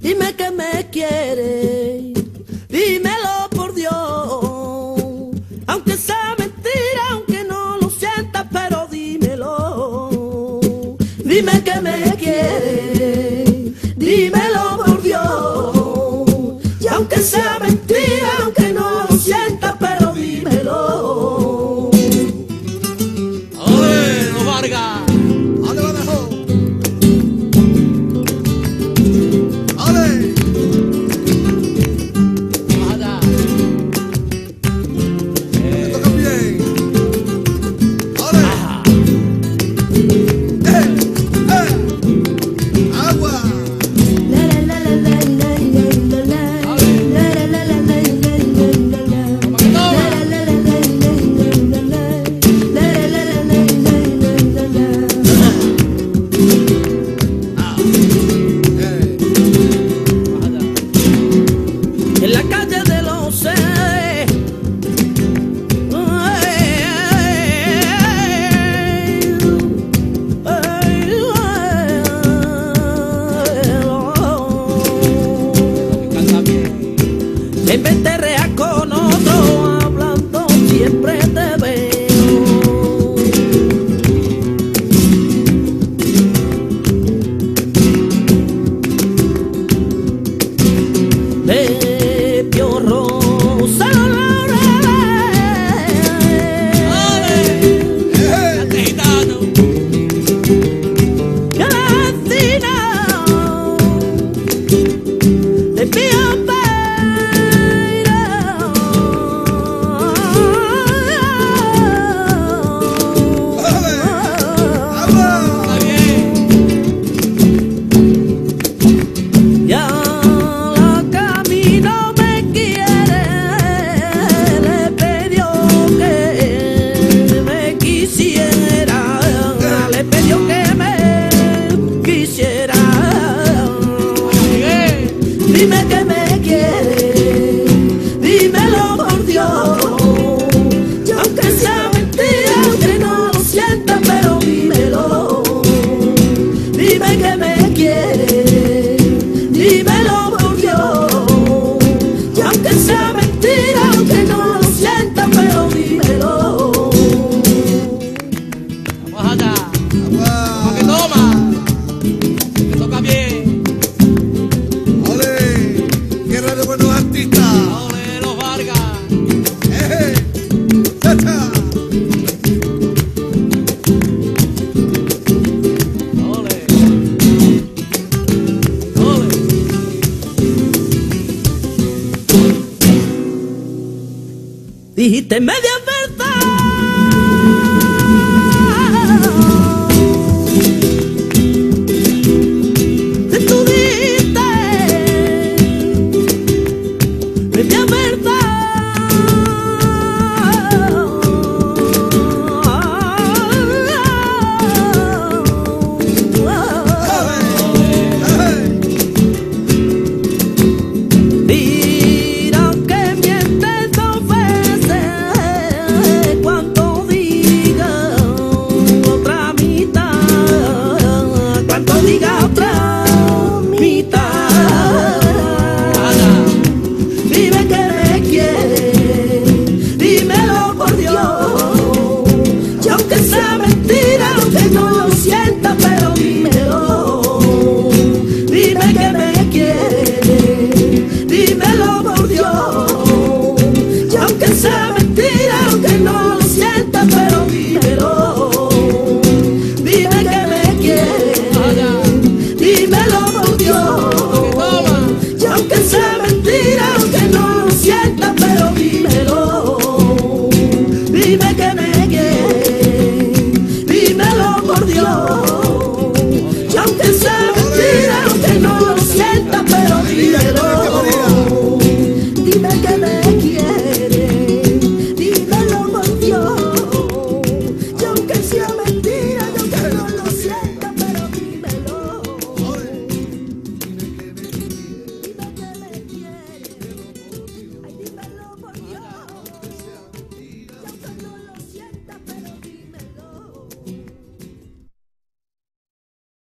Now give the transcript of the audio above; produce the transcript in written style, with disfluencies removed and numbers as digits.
dime que me quieres, dímelo por Dios, aunque sea mentira, aunque no lo sientas, pero dímelo, dime que me quieres, dímelo por Dios, y aunque sea mentira, aunque no lo sientas, pero dímelo. ¡Ole, los Vargas! ¿Dónde lo dejó? ¡Ole! Vaya. ¡Me toca bien! ¡Ole! Ajá. ¡Agua! En la calle de los seres, Canta bien. en vez de rear con otro, hablando siempre te veo. De piorrosa Cante gitano. de pío Canta bien. ya la camino me quiere, le pidió que me quisiera, le pidió que me quisiera. Llegué. Dime que me quiere, dímelo por Dios, y aunque sea mentira, aunque no lo sienta, pero dímelo. Dime que me quiere, dímelo por Dios, y aunque sea mentira, aunque no lo sienta, pero dímelo. Vamos allá. Toma que ¡Agua! toma. Me toca bien. ¡Ole! ¡Guerra de buenos artistas! Ole, los Vargas. ¡Chacha! Ole. Ole. Dijiste media